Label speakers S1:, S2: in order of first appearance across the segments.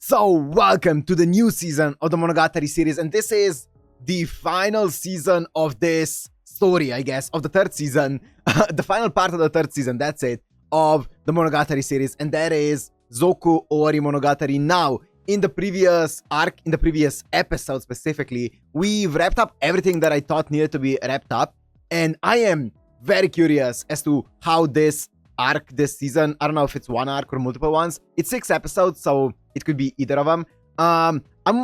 S1: So, welcome to the new season of the Monogatari series, and this is the final season of this story, I guess, of the third season, the final part of the third season, that's it, of the Monogatari series, and that is Zoku Owarimonogatari. Now, in the previous arc, in the previous episode specifically, we've wrapped up everything that I thought needed to be wrapped up, and I am very curious as to how this arc this season, I don't know if it's one arc or multiple ones, it's 6 episodes, so it could be either of them. I'm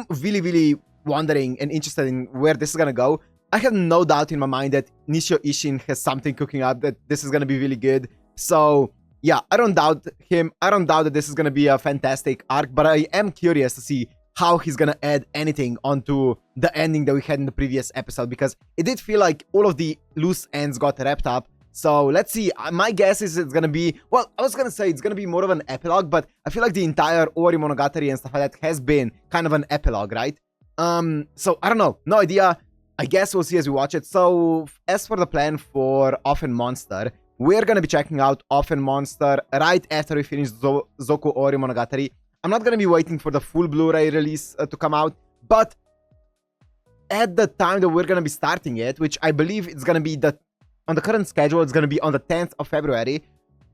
S1: really wondering and interested in where this is gonna go. I have no doubt in my mind that Nishio Ishin has something cooking up, that this is gonna be really good. So yeah, I don't doubt him. I don't doubt that this is gonna be a fantastic arc, but I am curious to see how he's gonna add anything onto the ending that we had in the previous episode, because it did feel like all of the loose ends got wrapped up. So let's see. My guess is it's gonna be, well, I was gonna say it's gonna be more of an epilogue, but I feel like the entire Owarimonogatari and stuff like that has been kind of an epilogue, right? So I don't know, no idea. I guess we'll see as we watch it. So as for the plan for Off and Monster, we're gonna be checking out Off and Monster right after we finish Zoku Owarimonogatari. I'm not gonna be waiting for the full Blu-ray release to come out, but at the time that we're gonna be starting it, which I believe it's gonna be on the current schedule, it's going to be on the 10th of February.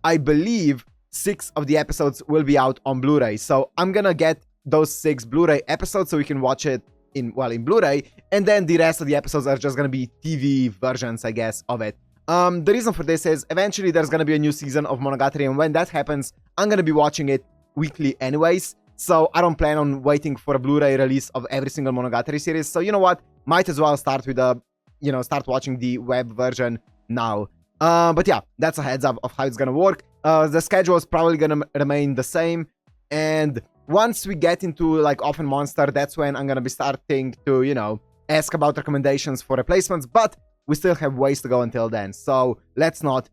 S1: I believe 6 of the episodes will be out on Blu-ray. So I'm going to get those 6 Blu-ray episodes so we can watch it in Blu-ray. And then the rest of the episodes are just going to be TV versions, I guess, of it. The reason for this is eventually there's going to be a new season of Monogatari. And when that happens, I'm going to be watching it weekly anyways. So I don't plan on waiting for a Blu-ray release of every single Monogatari series. So you know what? Might as well start with start watching the web version now. But yeah, that's a heads up of how it's gonna work. The schedule is probably gonna remain the same, and once we get into like Off and Monster, that's when I'm gonna be starting to ask about recommendations for replacements, but we still have ways to go until then, so let's not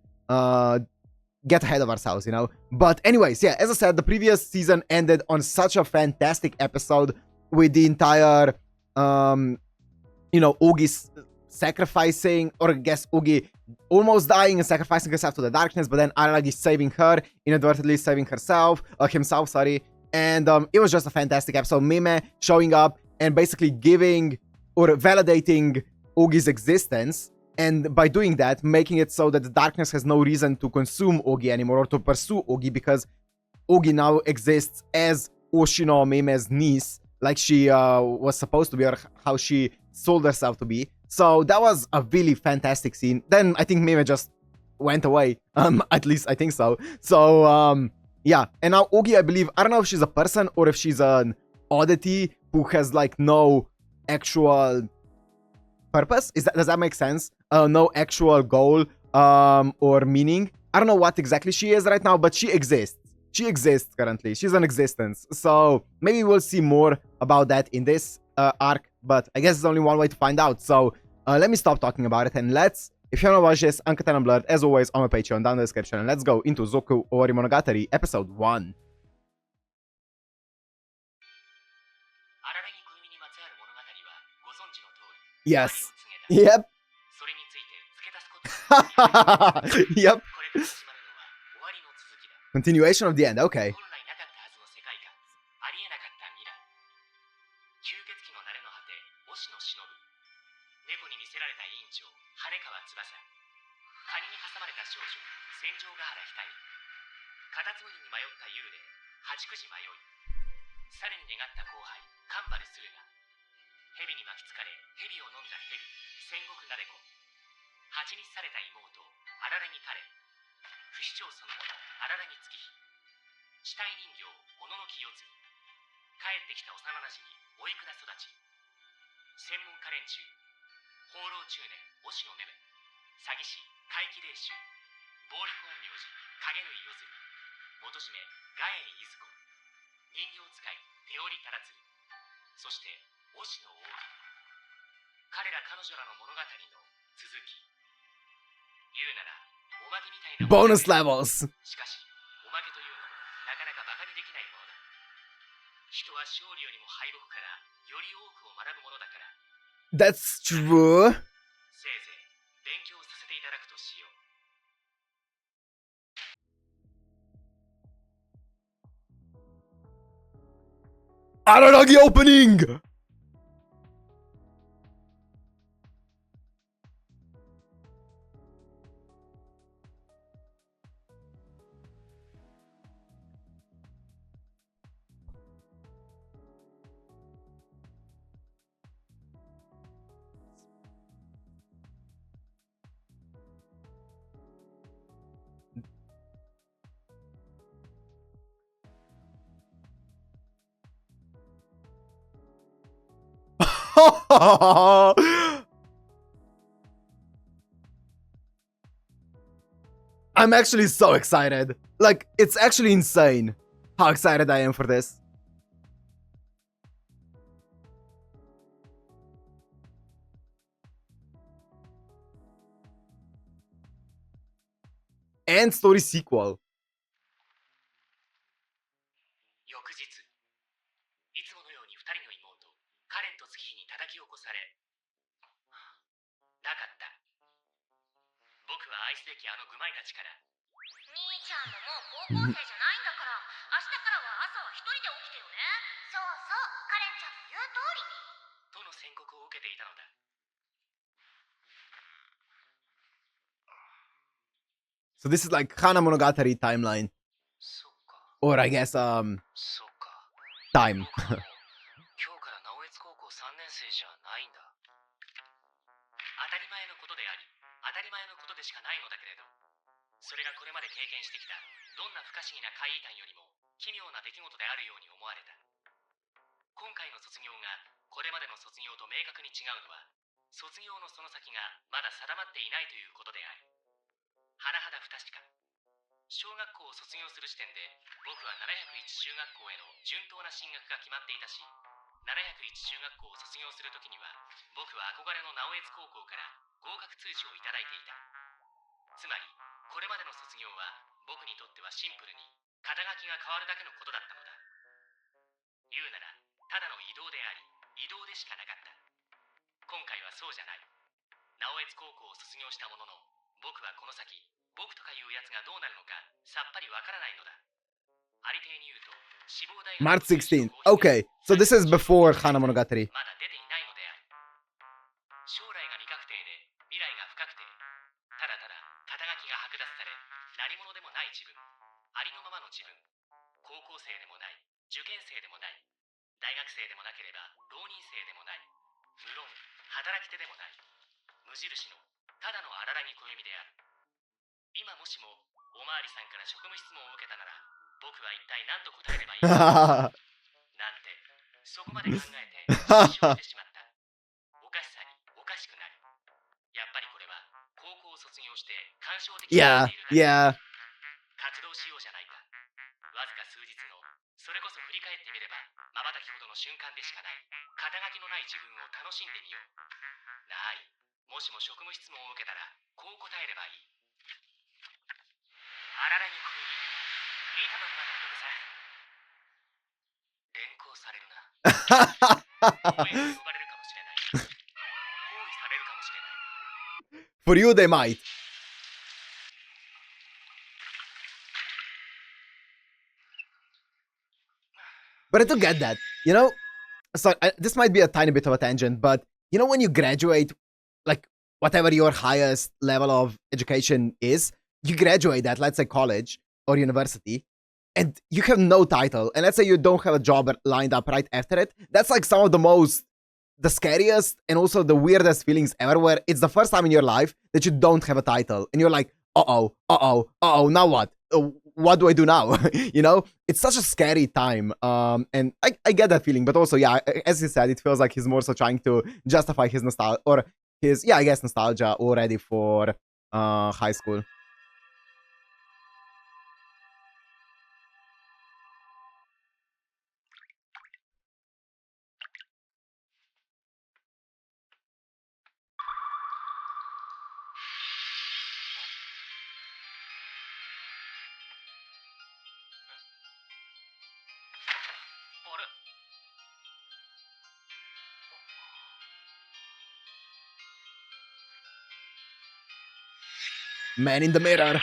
S1: get ahead of ourselves. But anyways, yeah, as I said, the previous season ended on such a fantastic episode with the entire Ogi's sacrificing, or I guess Ogi almost dying and sacrificing herself to the darkness, but then Araragi saving her, inadvertently saving himself, sorry. And it was just a fantastic episode. Mime showing up and basically giving or validating Ogi's existence, and by doing that, making it so that the darkness has no reason to consume Ogi anymore or to pursue Ogi, because Ogi now exists as Oshino, Mime's niece, like she was supposed to be, or how she sold herself to be. So that was a really fantastic scene. Then I think Mime just went away. At least I think so. So yeah. And now Ogi, I believe, I don't know if she's a person or if she's an oddity who has like no actual purpose. Does that make sense? No actual goal or meaning. I don't know what exactly she is right now, but she exists. She exists currently. She's an existence. So maybe we'll see more about that in this arc, but I guess there's only one way to find out. So let me stop talking about it, and if you want to watch this uncut and unblurred, as always, on my Patreon down in the description, and let's go into Zoku Owarimonogatari episode 1. Yes. Yep. Yep. Continuation of the end, okay. Bonus levels. That's true. Araragi opening! I'm actually so excited. Like, it's actually insane how excited I am for this. And story sequel.
S2: 翌日、いつものように二人の妹、カレンと月日に叩き起こされ、なかった。僕は愛すべきあの愚昧たちから、兄ちゃんももう高校生じゃないんだから、明日からは朝は一人で起きてよね。そうそう、カレンちゃんの言う通り。との宣告を受けていたのだ。
S1: So this is like Hana Monogatari timeline.
S2: そっか。
S1: Or I guess,
S2: そっか。
S1: time.
S2: 今日から直江津高校3年生じゃないんだ。当たり前のことであり、当たり前のことでしかないのだけれど、それがこれまで経験してきたどんな不可思議な怪異譚よりも奇妙な出来事であるように思われた。今回の卒業がこれまでの卒業と明確に違うのは、卒業のその先がまだ定まっていないということである。甚だ不確か。小学校を卒業する時点で僕は701中学校への順当な進学が決まっていたし、701中学校を卒業するときには僕は憧れの直江津高校から合格通知をいただいていた。つまりこれまでの卒業は僕にとってはシンプルに肩書きが変わるだけのことだったのだ。言うならただの移動であり、移動でしかなかった。今回はそうじゃない。直江津高校を卒業したものの、僕はこの先僕とかいうやつがどうなるのかさっぱりわからないのだ。ありていに言うと、志望大学
S1: March 16th. Okay, so this is before Hana Monogatari.
S2: まだ出ていないのである。将来が未確定で未来が不確定。ただただ肩書きが剥奪され、何者でもない自分、ありのままの自分。高校生でもない、受験生でもない、大学生でもなければ浪人生でもない、無論働き手でもない、無印のただの荒らぎ暦である。今もしもおまわりさんから職務質問を受けたなら、僕は一体何と答えればいいかなんて、そこまで考えて失笑してしまった。おかしさにおかしくなる。やっぱりこれは高校を卒業して感傷的になっているだけ。
S1: Yeah.
S2: 活動しようじゃないか。わずか数日の、それこそ振り返ってみれば瞬きほどの瞬間でしかない肩書きのない自分を楽しんでみよう。ない。もしも職務質問を受けたらこう答えればいい。あららに込み、リタのままの男さ。連行されるな。応援に呼ばれるかもしれない。包囲されるかもしれない。
S1: For you, they might. But I don't get that, you know? So this might be a tiny bit of a tangent, but you know when you graduate, like whatever your highest level of education is, you graduate at, let's say, college or university, and you have no title, and let's say you don't have a job lined up right after it. That's like some of the scariest and also the weirdest feelings ever, where it's the first time in your life that you don't have a title, and you're like, now what? What do I do now? You know, it's such a scary time. And I get that feeling, but also, yeah, as he said, it feels like he's more so trying to justify his nostalgia, or his, yeah, I guess nostalgia already for high school. Man in the mirror.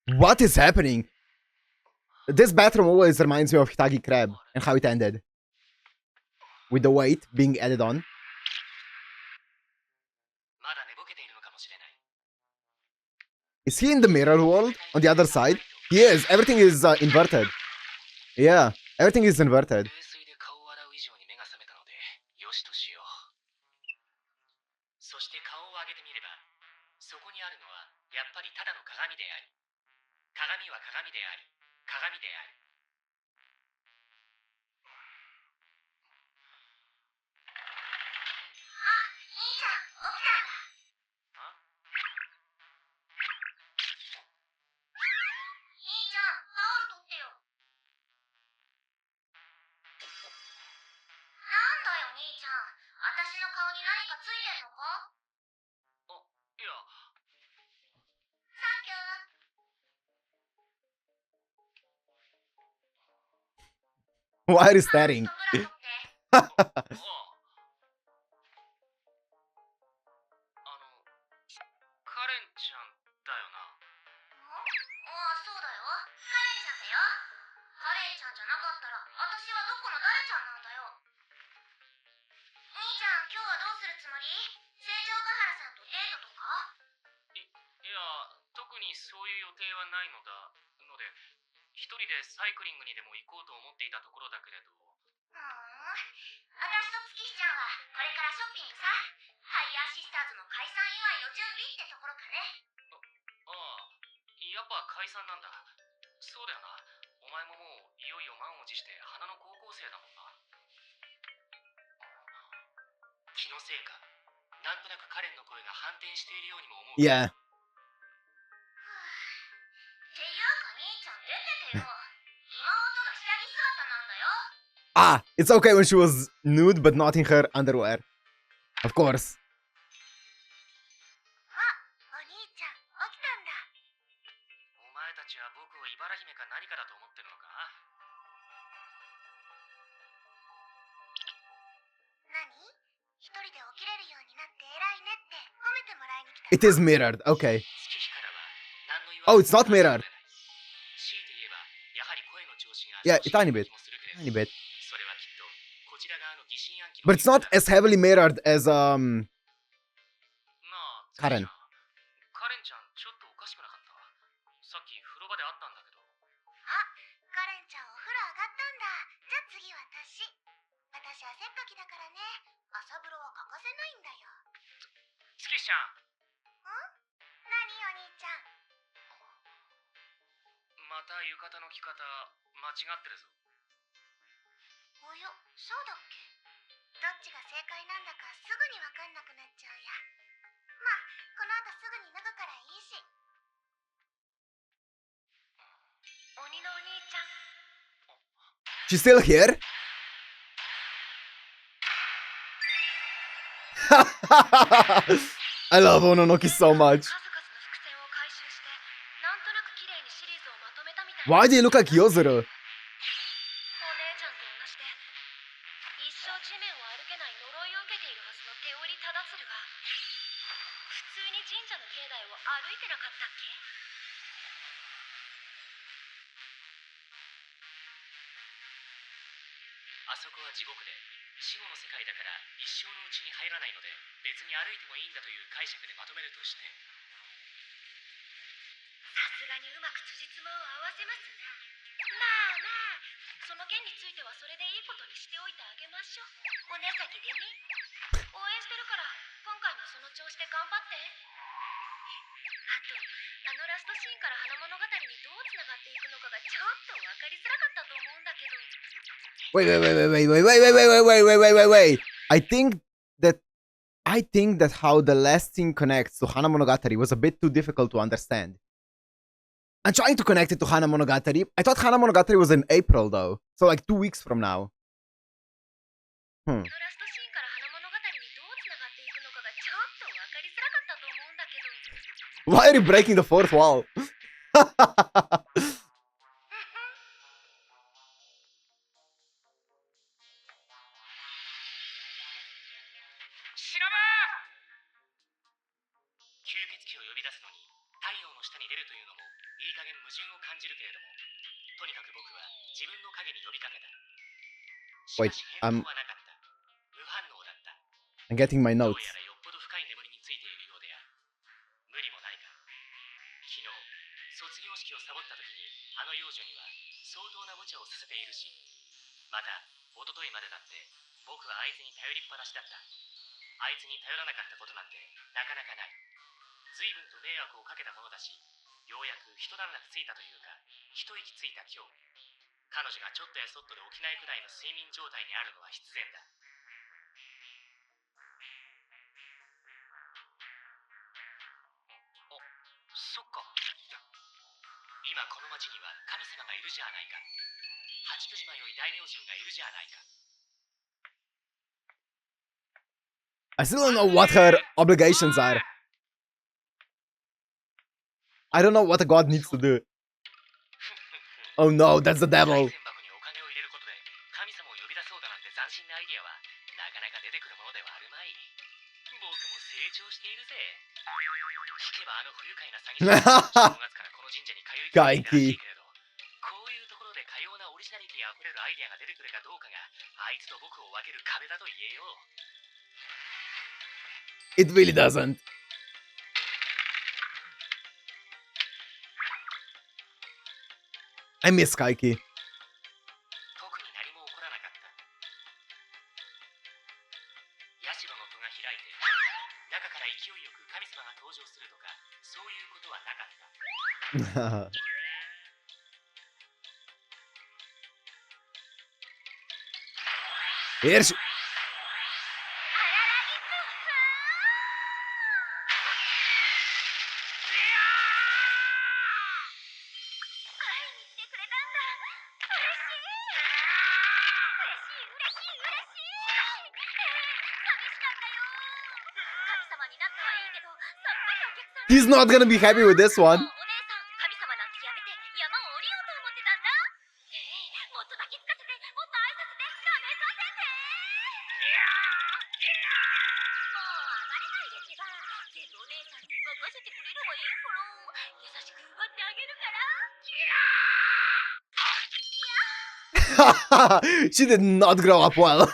S1: What is happening? This bathroom always reminds me of Hitagi Crab and how it ended. With the weight being added on. Is he in the mirror world? On the other side? He is. Everything is inverted. Yeah, everything is inverted.
S2: そして顔を上げてみれば、そこにあるのはやっぱりただの鏡であり、鏡は鏡であり、鏡である。あ、兄ちゃん、起きたんだ。あ？兄ちゃん、タオル取ってよ。なんだよ、兄ちゃん。私の顔に何かついてんのか？あ、いや。サンキュー。
S1: Why are you staring?
S2: あの、カレンちゃんだよな。ああ、そうだよ。カレンちゃんだよ。カレンちゃんじゃなかったら、私はどこの誰ちゃんなんだよ。兄ちゃん、今日はどうするつもり？成城ヶ原さんとデートとか？いや、特にそういう予定はないのだ。ので、一人でサイクリングにでも行こうと思っていたところだけれど。私と月日ちゃんはこれからショッピングさ。ハイヤーシスターズの解散祝いの準備ってところかね。ああ、やっぱ解散なんだ。そうだよな。お前ももういよいよ満を持して花の高校生だもんな。気のせいか、なんとなくカレンの声が反転しているようにも思う。
S1: Yeah.
S2: っていうか兄ちゃん出ててよ。妹が下着姿なんだよ。
S1: Ah, it's okay when she was nude, but not in her underwear. Of course.
S2: あ、お兄ちゃん起きたんだ。お前たちは僕を茨姫か何かだと思ってるのか？何？一人で起きれるようになって偉いねって褒めてもらいに来た。
S1: It is mirrored. Okay.
S2: 月日からは何の言わ
S1: Oh,
S2: れ
S1: it's not mirrored.
S2: 強いて言えばやはり声の調子が
S1: Yeah,
S2: 少し
S1: tiny bit.
S2: 気もするけれど、
S1: Tiny bit.
S2: それはきっとこちら側の疑心暗鬼の
S1: But it's not as heavily mirrored as
S2: なあ、
S1: カレン。
S2: カレンちゃんちょっとおかしくなかった？さっき風呂場で会ったんだけど。あ、カレンちゃんお風呂上がったんだ。じゃあ次私。私汗っかきだからね。朝風呂は欠かせないんだよ。月ちゃん。何お兄ちゃん。また浴衣の着方間違ってるぞ。およ、そうだっけ？どっちが正解なんだかすぐにわかんなくなっちゃうや。まあ、この後すぐに脱ぐからいいし。鬼のお兄ちゃん。
S1: she's still here? I love Ononoki so much. Why do you look like Yozuru?
S2: あそこは地獄で、死後の世界だから一生のうちに入らないので、別に歩いてもいいんだという解釈でまとめるとして。さすがにうまく辻褄を合わせますね。まあまあ、その件についてはそれでいいことにしておいてあげましょう。おね先でね。応援してるから、今回もその調子で頑張って。あと、あのラストシーンから花物語にどうつながっていくのかがちょっと分かりづらかったと思うんだけど。
S1: Wait, wait, wait, wait, wait, wait, wait, wait, wait, wait, wait, wait, wait, wait. I think that how the last scene connects to Hana Monogatari was a bit too difficult to understand. I'm trying to connect it to Hana Monogatari. I thought Hana Monogatari was in April though. So like 2 weeks from now. Why are you breaking the fourth wall?
S2: Shinobu! 吸血鬼を呼び出すのに太陽の下に出るというのもいい加減矛盾を感じるけれども、とにかく僕は自分の影に呼びかけた。しか
S1: Wait,
S2: し返答はなかった。無反応だった。
S1: I'm getting my
S2: どう
S1: notes.
S2: やらよっぽど深い眠りについているようである。無理もないか。昨日卒業式をサボった時にあの幼女には相当な無茶をさせているし、また一昨日までだって僕はあいつに頼りっぱなしだった。あいつに頼らなかったことなんてなかなかない。随分と迷惑をかけたものだし、ようやく一段落ついたというか一息ついた今日、彼女がちょっとやそっとで起きないくらいの睡眠状態にあるのは必然だ。お、そっか。今この町には神様がいるじゃないか。八九島より大名人がいるじゃないか。
S1: I still don't know what her obligations are. I don't know what a god needs to do. Oh no, that's the devil.
S2: 賽銭箱にお金を入れることで神様を呼び出そうだなんて斬新なアイディアはなかなか出てくるものではあるまい。僕も成長しているぜ。聞けばあの不愉快な詐欺師は正月からこの神社に通い続けているらしいけれど、こういうところでかようなオリジナリティあふれるアイディアが出てくるかどうかがあいつと僕を分ける壁だと言えよう。
S1: It really doesn't. I miss Kaiki.
S2: 特に何も起こらなかった。社の戸が開いて中から勢いよく神様が登場するとかそういうことはなかった。
S1: Here she... He's not gonna be happy with this one. She did not grow up well.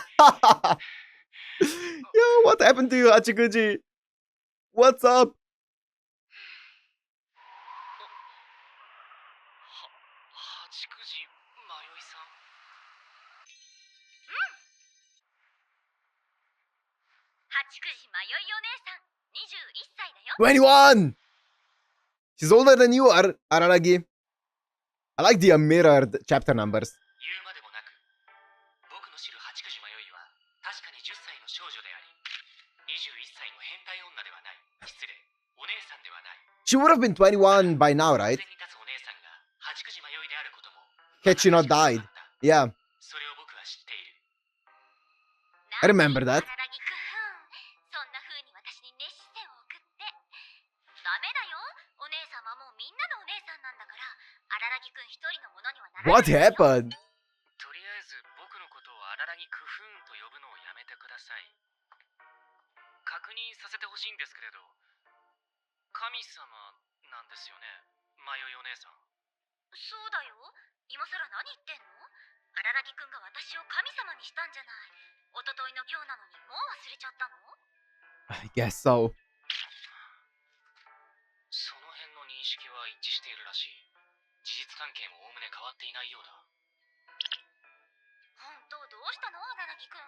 S1: Yo, what happened to you, Hachikuji? What's up?
S2: 八九時迷いさん。八九時迷いお姉さん、21歳だよ。
S1: 21! She's older than you, Araragi. I like the mirrored chapter numbers.
S2: 言うまでもなく、僕の知る八九時迷いは確かに10歳の少女であり、21歳の変態女ではない。失礼、お姉さんではない。
S1: She would have been 21 by now, right?
S2: 前に立つお姉さんが八九時迷いであることも
S1: Had she not died. Yeah,
S2: それを僕は知っている。
S1: I remember that.
S2: そんな風に私に熱視線を送って。ダメだよ。お姉さんはもうみんなのお姉さんなんだから、荒木くん一人のものにはならない。
S1: What happened?
S2: とりあえず僕のことを荒木クフーンと呼ぶのをやめてください。確認させてほしいんですけれど、神様なんですよね、迷いお姉さん。そうだよ。今さら何言ってんの？荒木くんが私を神様にしたんじゃない。一昨日の今日なのにもう忘れちゃったの？
S1: I guess so.
S2: その辺の認識は一致しているらしい。事実関係もおおむね変わっていないようだ。本当どうしたの荒木くん。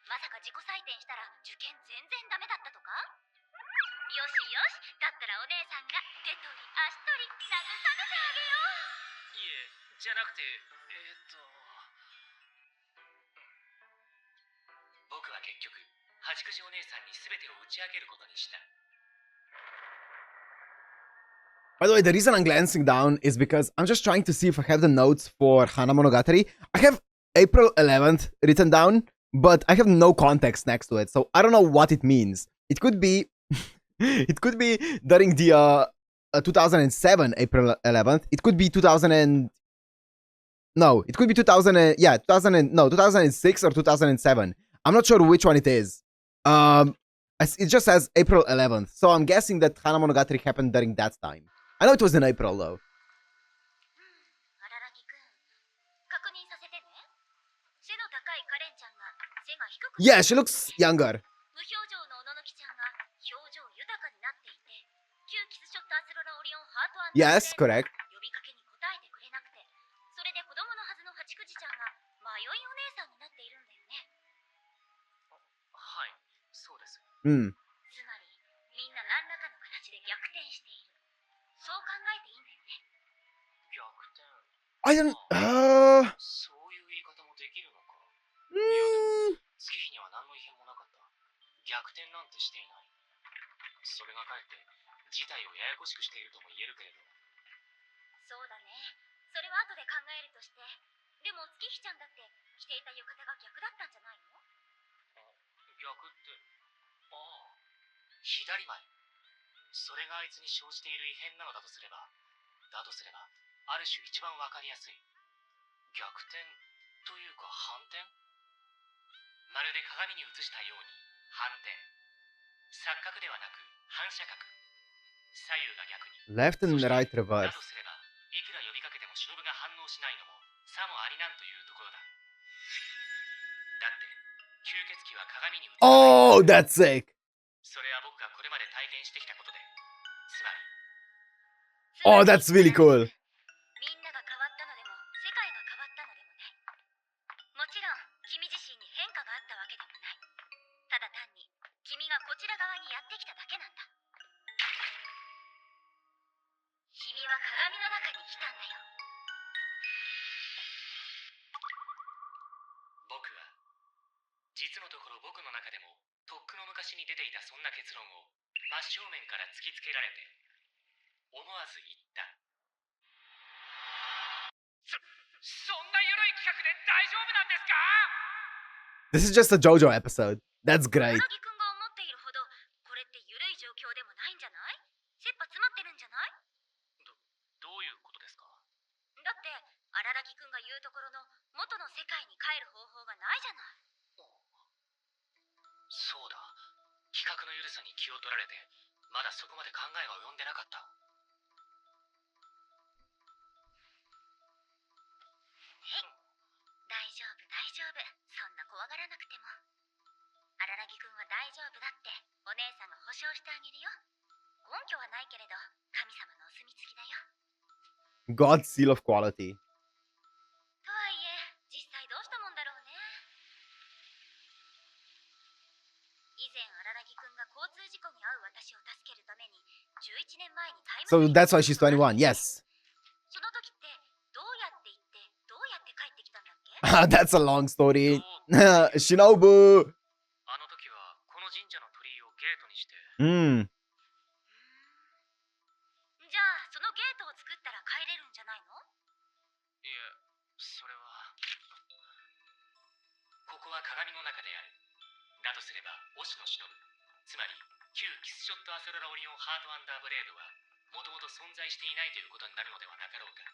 S2: まさか自己採点したら受験全然ダメだったとか？よしよし、だったらお姉さんが手取り足取り慰めてあげよう。いえ、じゃなくて、僕は結局八九時お姉さんに全てを打ち明けることにした。
S1: By the way, the reason I'm glancing down is because I'm just trying to see if I have the notes for Hana Monogatari. I have April 11th written down, but I have no context next to it, so I don't know what it means. It could be... it could be during the 2007 April 11th. It could be 2000 and... No, it could be 2000... yeah, 2000 and... no, 2006 or 2007. I'm not sure which one it is. It just says April 11th, so I'm guessing that Hana Monogatari happened during that time. I know it was in April though.
S3: 荒木くん、確認させてね。背の高いカレンちゃんが背が低く
S1: Yeah, she looks younger.
S3: 無表情のおののきちゃんが表情豊かになっていて、旧キスショットアスロラオリオンハートアンド
S1: Yes, correct.
S3: 呼びかけに答えてくれなくて、それで子供のはずのハチクジちゃんが迷いお姉さんになっているんだよね。
S2: はい、そうです。
S1: Hmm.
S3: つまり、みんな何らかの形で逆転している。そう考えていいんだよね。
S2: 逆転。
S1: I don't.
S2: そういう言い方もできるのか。 月日には何の異変もなかった。逆転なんてしていない。それがかえって事態をややこしくしているとも言えるけれど。
S3: そうだね。それは後で考えるとして。でも月日ちゃんだって着ていた浴衣が逆だったんじゃないの？
S2: 逆って、ああ、左前。それがあいつに生じている異変なのだとすれば、ある種一番わかりやすい。逆転というか反転？まるで鏡に映したように反転。錯覚ではなく反射角。左右が逆に。
S1: Left and right
S2: だ
S1: reverse.
S2: とすれば、いくら呼びかけても忍が反応しないのもさもありなんというところだ。だって吸血鬼は鏡に映らない。
S1: Oh, that's sick.
S2: それは僕がこれまで体験してきたことで、つまり
S1: Oh, that's really cool.
S3: みんなが変わったのでも世界が変わったのでもない。もちろん君自身に変化があったわけでもない。ただ単に君がこちら側にやってきただけなんだ。君は鏡の中に来たんだよ。
S2: 僕は実のところ僕の中でもとっくの昔に出ていたそんな結論を真正面から突きつけられて思わず言った。そんな緩い企画で大丈夫なんですか？
S1: This is just a JoJo episode. That's great.
S3: 荒木くんが思っているほどこれって緩い状況でもないんじゃない？切羽詰まってるんじゃない？
S2: どういうことですか？
S3: だって荒木くんが言うところの元の世界に帰る方法がないじゃない。
S2: そうだ、企画の緩さに気を取られてまだそこまで考えが及んでなかった。
S3: 大丈夫大丈夫、そんな怖がらなくても。荒木くんは大丈夫だってお姉さんが保証してあげるよ。根拠はないけれど神様のお墨付きだよ。
S1: God's seal of quality.
S3: とはいえ実際どうしたもんだろうね。以前荒木くんが交通事故に遭う私を助けるために11年前にタイム
S1: So that's why she's 21. Yes.
S3: その時ってどうやって行ってどうやって帰ってきたんだっけ？
S1: That's a long story. Shinobu.
S2: あの時はこの神社の鳥居をゲートにして。
S1: Hmm.
S3: じゃあそのゲートを作ったら帰れるんじゃないの？
S2: いえ、それは。ここは鏡の中である。だとすれば、推しの忍、つまり旧キスショットアスロラオリオンハートアンダーブレードはもともと存在していないということになるのではなかろうか。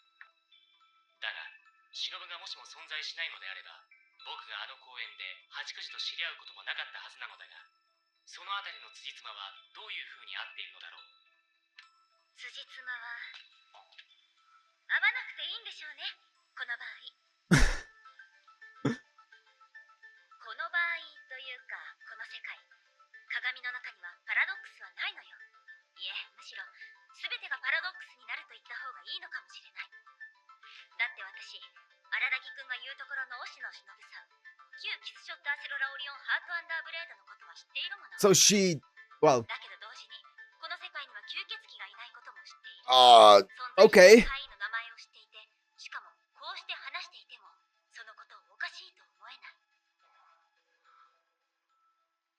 S2: だが、忍がもしも存在しないのであれば、僕があの公園でハチクジと知り合うこともなかったはずなのだが、そのあたりの辻褄はどういう風に合っているのだろう。
S3: 辻褄は合わなくていいんでしょうね、この場合。この場合というかこの世界、鏡の中にはパラドックスはないのよ。いえ、むしろ全てがパラドックスになると言った方がいいのかもしれない。だって私、荒木くんが言うところの推しの忍さん、旧キスショットアセロラオリオンハートアンダーブレードのことは知っているもの。
S1: So she. Well.
S3: だけど同時にこの世界には吸血鬼がいないことも知っている。
S1: Okay.
S3: 存在しない怪異の名前を知っていて、しかもこうして話していてもそのことをおかしいと思えない。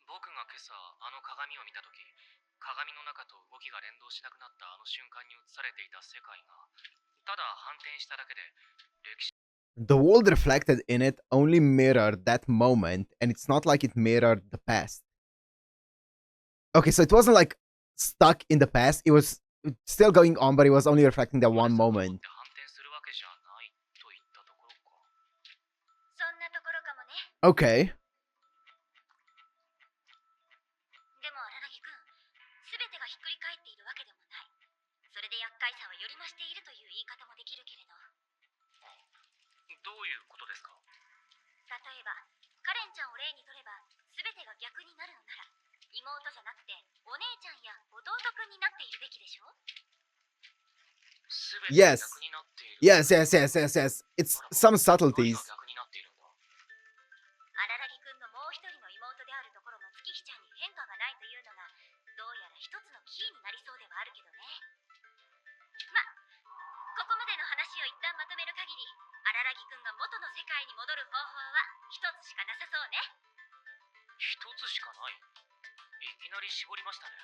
S2: 僕が今朝あの鏡を見たとき、鏡の中と動きが連動しなくなったあの瞬間に映されていた世界がただ反転しただけで歴史。
S1: The world reflected in it only mirrored that moment, and it's not like it mirrored the past. Okay, so it wasn't like stuck in the past, it was still going on, but it was only reflecting that one moment.
S2: 反転するわけじゃないといったところか。
S3: そんなところかもね。
S1: Okay.
S3: でも荒木くん、全てがひっくり返っているわけでもない。それで厄介さるという言い方もできるけれど、
S2: どういうことですか？
S3: 例えばカレンちゃんを例にとれば全てが逆になるのなら、妹じゃなくてお姉ちゃんや弟くんになっているべきでしょ。
S2: すべてが
S1: Yes.
S2: 逆になっている。
S1: Yes, yes, yes, yes, yes. It's some
S2: 何
S1: subtleties.
S2: が逆になっているんだ？
S3: 荒木くんのもう一人の妹であるところの月日ちゃんに変化がないというのがどうやら一つのキーになりそうではあるけどね。ま、ここまでの話を一旦まとめる限り、荒木くんが元の世界に戻る方法は一つしかなさそうね。
S2: 一つしかない。いきなり絞りましたね。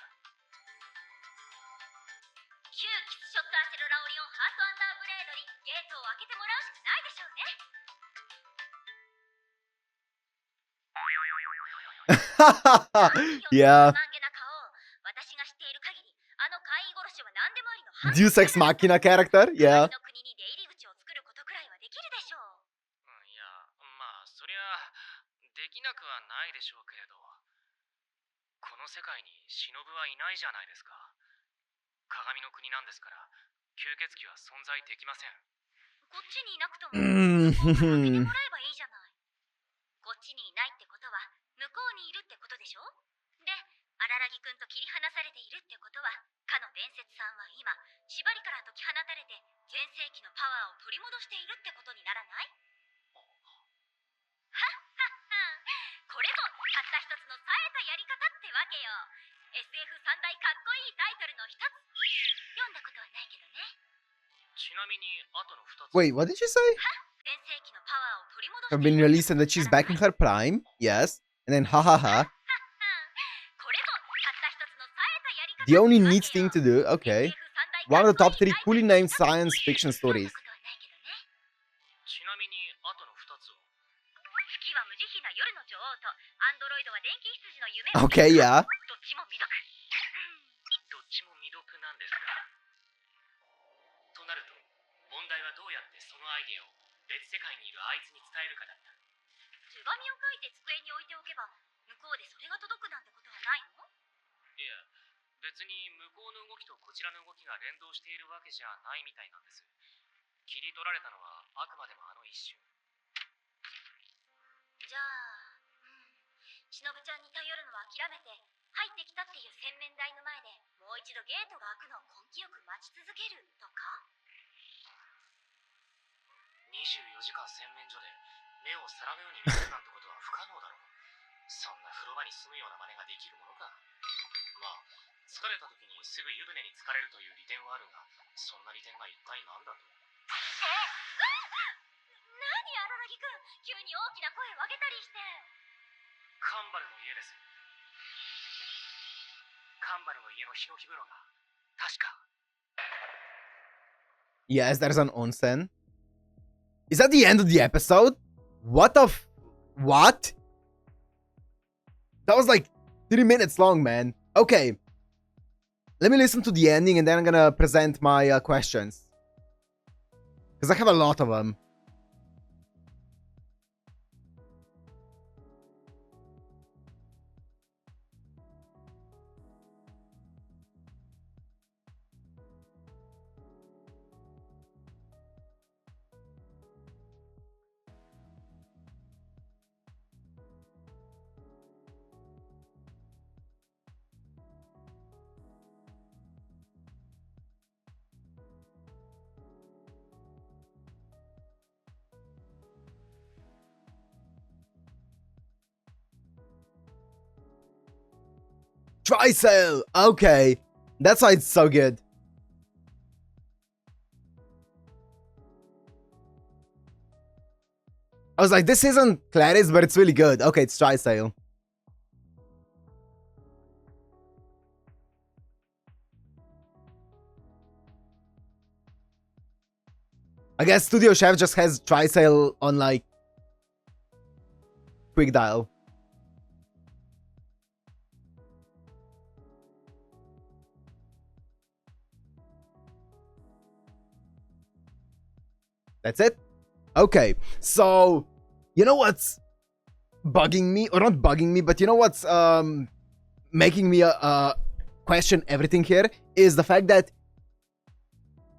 S3: 旧キスショットアセロラオリオンハートアンダーブレードにゲートを開けてもらうしかないでしょうね。
S1: Yeah.
S3: 不満げな顔を、私が知っている限り、あの怪異殺しは何でもありのハン
S1: Deus Ex Machina character? Yeah.
S3: の国に出入り口を作ることくらいはできるでしょう。
S2: いや、まあそりゃできなくはないでしょうけれど、この世界に忍はいないじゃないですか。鏡の国なんですから吸血鬼は存在できません。
S3: こっちにいなくとも、向こう
S1: Mm.
S3: から開けてもらえばいいじゃない。こっちにいないってことは、向こうにいるってことでしょ。で、荒木くんと切り離されているってことは、かの伝説さんは今、縛りから解き放たれて、全盛期のパワーを取り戻しているってことにならない？はっはっは。これぞ、たった一つの冴えたやり方ってわけよ。SF 三大かっこいいタイトルの一つ。読んだことはないけどね。
S2: ちなみにあとの2つ。
S1: Wait, what did you say?
S3: 全盛期のパワーを取り戻して
S1: Have
S3: い
S1: been
S3: る。
S1: released and that she's back in her prime. Yes. And then hahaha.
S3: これぞたった一つの冴えたやり方
S1: The only
S3: ってわけ
S1: neat thing
S3: よ。
S1: to do. Okay.
S3: SF 三大
S1: One of the
S3: かっ
S1: top
S3: こいい
S1: 3 fully
S3: タイトル
S1: named science fiction
S3: 読ん
S1: stories.
S3: だことはないけどね。
S2: ちなみにあとの2つを。
S3: 月は無慈悲な夜の女王とアンドロイドは電気羊の夢。
S1: Okay, yeah.
S3: どっちも未読。
S2: どっちも未読なんですか。となると問題はどうやってそのアイデアを別世界にいるあいつに伝えるかだった。
S3: 手紙を書いて机に置いておけば向こうでそれが届くなんてことはないの？
S2: いや、別に向こうの動きとこちらの動きが連動しているわけじゃないみたいなんです。切り取られたのはあくまでもあの一瞬。
S3: じゃあ、忍ちゃんに頼るのは諦めて、入ってきたっていう洗面台の前でもう一度ゲートが開くのを根気よく待ち続けるとか
S2: 24時間洗面所で目を皿のように見るなんてことは不可能だろう。そんな風呂場に住むような真似ができるものか。まあ疲れた時にすぐ湯船に浸かれるという利点はあるが、そんな利点が一体何だと。
S3: 何荒木くん、急に大きな声を上げたりして。
S2: カンバルの家です。カンバルの家のヒノキ風呂が確か。
S1: Yes, there's an onsen. Is that the end of the episode? What the what? That was like 3 minutes long, man. Okay. Let me listen to the ending and then I'm gonna present my questions. Because I have a lot of them. Trisale! Okay. That's why it's so good. I was like, this isn't Clarice, but it's really good. Okay, it's Trisale. I guess Studio Chef just has Trisale on like quick dial. That's it? Okay, so you know what's bugging me, or not bugging me, but you know what's making me question everything here is the fact that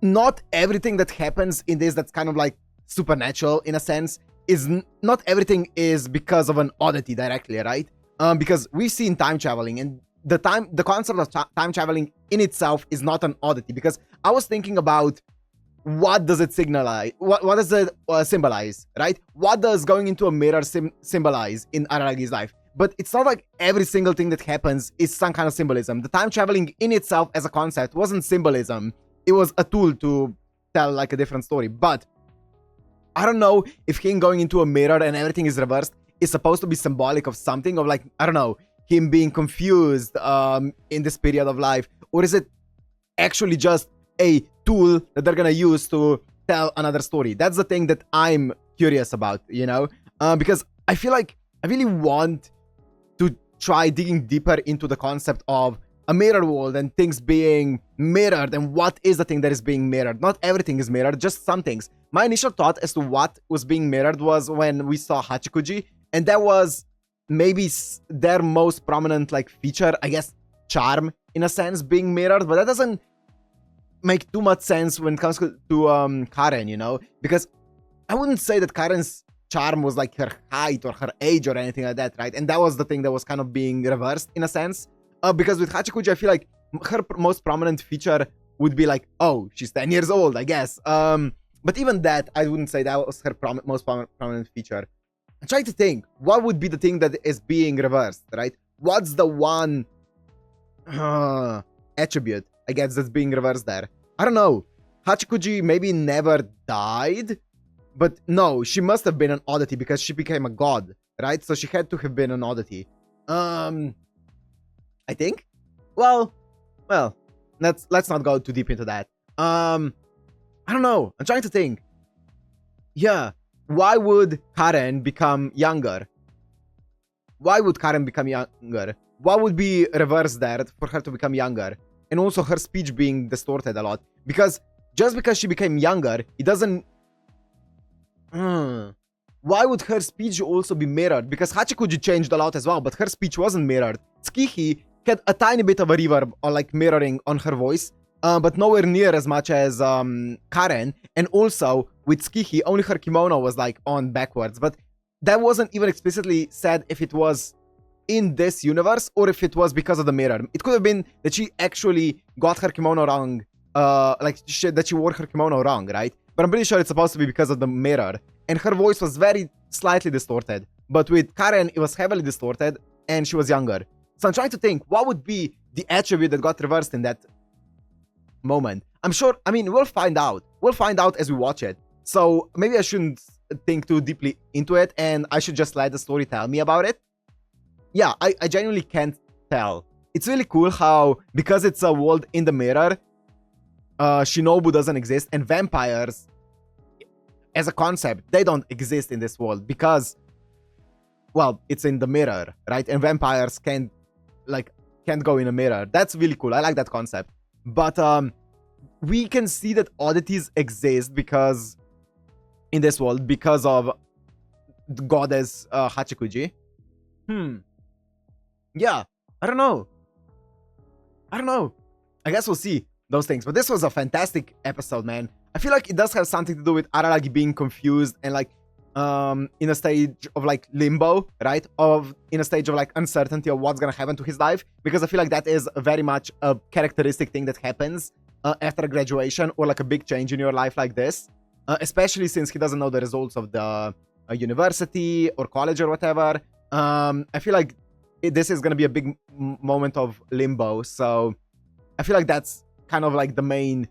S1: not everything that happens in this that's kind of like supernatural in a sense is not everything is because of an oddity directly, right? Because we've seen time traveling, and the concept of time traveling in itself is not an oddity. Because I was thinking about what does it signalize? What does it symbolize, right? What does going into a mirror symbolize in Araragi's life? But it's not like every single thing that happens is some kind of symbolism. The time traveling in itself as a concept wasn't symbolism. It was a tool to tell like a different story. But I don't know if him going into a mirror and everything is reversed is supposed to be symbolic of something, of like, I don't know, him being confused in this period of life, or is it actually just a tool that they're gonna use to tell another story? That's the thing that I'm curious about, you know, because I feel like I really want to try digging deeper into the concept of a mirror world and things being mirrored, and what is the thing that is being mirrored. Not everything is mirrored, just some things. My initial thought as to what was being mirrored was when we saw Hachikuji, and that was maybe their most prominent like feature, I guess, charm in a sense, being mirrored. But that doesn't make too much sense when it comes to Karen, you know, because I wouldn't say that Karen's charm was like her height or her age or anything like that, right? And that was the thing that was kind of being reversed in a sense. Because with Hachikuji, I feel like her most prominent feature would be like, oh, she's 10 years old, I guess. But even that, I wouldn't say that was her most prominent feature. I'm trying to think, what would be the thing that is being reversed, right? What's the one attribute, I guess, that's being reversed there? I don't know. Hachikuji maybe never died, but no, she must have been an oddity because she became a god, right? So she had to have been an oddity. I think. Well, let's not go too deep into that. I don't know. I'm trying to think. Yeah, why would Karen become younger? Why would Karen become younger? What would be reversed there for her to become younger? And also her speech being distorted a lot. Because just because she became younger, it doesn't... Why would her speech also be mirrored? Because Hachikuji changed a lot as well, but her speech wasn't mirrored. Tsukihi had a tiny bit of a reverb or like mirroring on her voice, but nowhere near as much as Karen. And also with Tsukihi, only her kimono was like on backwards, but that wasn't even explicitly said if it was in this universe or if it was because of the mirror. It could have been that she actually got her kimono wrong, that she wore her kimono wrong, right? But I'm pretty sure it's supposed to be because of the mirror. And her voice was very slightly distorted. But with Karen, it was heavily distorted and she was younger. So I'm trying to think, what would be the attribute that got reversed in that moment? I'm sure, I mean, we'll find out. We'll find out as we watch it. So maybe I shouldn't think too deeply into it and I should just let the story tell me about it. Yeah, I genuinely can't tell. It's really cool how, because it's a world in the mirror, Shinobu doesn't exist, and vampires, as a concept, they don't exist in this world because, well, it's in the mirror, right? And vampires can't go in a mirror. That's really cool. I like that concept. But we can see that oddities exist because in this world because of the goddess Hachikuji. Yeah, I don't know. I guess we'll see those things. But this was a fantastic episode, man. I feel like it does have something to do with Araragi being confused and like in a stage of like limbo, right? In a stage of like uncertainty of what's gonna happen to his life. Because I feel like that is very much a characteristic thing that happens after graduation or like a big change in your life like this. Especially since he doesn't know the results of the university or college or whatever. I feel like this is gonna be a big moment of limbo. So I feel like that's kind of like the main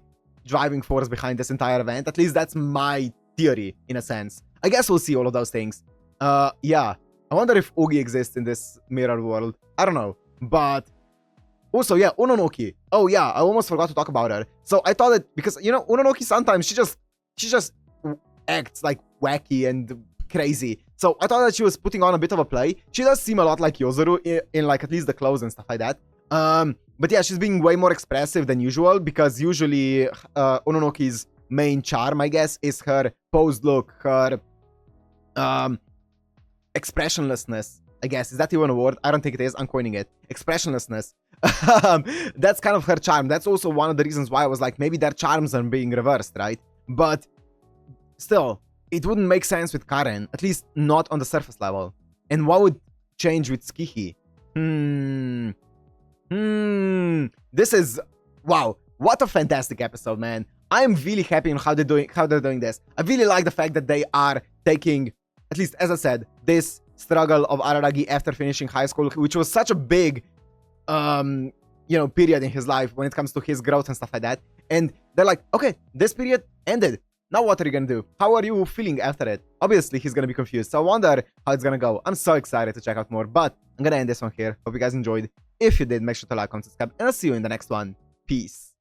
S1: driving force behind this entire event. At least that's my theory, in a sense. I guess we'll see all of those things. Yeah. I wonder if Ogi exists in this mirror world. I don't know. But also, yeah, Ononoki. Oh, yeah, I almost forgot to talk about her. So I thought that, because, you know, Ononoki sometimes, she just acts like wacky and crazy. So I thought that she was putting on a bit of a play. She does seem a lot like Yozuru in like at least the clothes and stuff like that. But yeah, she's being way more expressive than usual, because usually Ononoki's main charm, I guess, is her posed look, her expressionlessness, I guess. Is that even a word? I don't think it is. I'm coining it. Expressionlessness. That's kind of her charm. That's also one of the reasons why I was like, maybe their charms are being reversed, right? But still, it wouldn't make sense with Karen, at least not on the surface level. And what would change with Tsukiki? This is, wow, what a fantastic episode, man. I'm really happy on how they're doing this. I really like the fact that they are taking, at least as I said, this struggle of Araragi after finishing high school, which was such a big period in his life when it comes to his growth and stuff like that. And they're like, okay, this period ended. Now what are you gonna do? How are you feeling after it? Obviously, he's gonna be confused. So I wonder how it's gonna go. I'm so excited to check out more, but I'm gonna end this one here. Hope you guys enjoyed. If you did, make sure to like, comment, subscribe, and I'll see you in the next one. Peace.